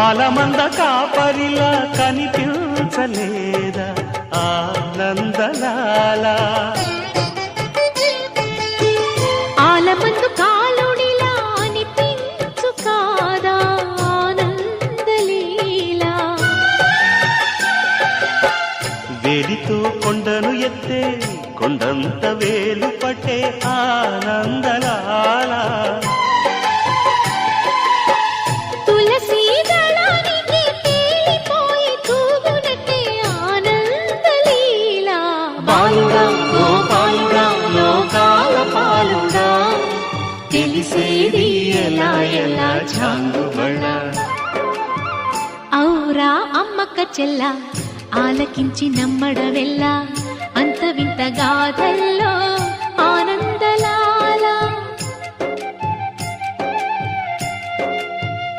ఆలమంద కాపరిలా కనిపించలేదా ఆనందలాల ఆలమందు కాలుడిలా అనిపించు కాదా ఆనందలీలా వేలితో కొండను ఎత్తే కొండంత వేలు పట్టే ఆనందలాల తులసి దళానికి తేలిపోయి తూగునట్టే ఆనందలీలా బాలుడా గోపాలుడా లోకాల పాలుడా తెలిసేది ఎలా ఎలా చాంగుబళ ఔరా అమ్మక్క చెల్ల ఆలకించి నమ్మడవెల్లా అంత వింత గాథల్లో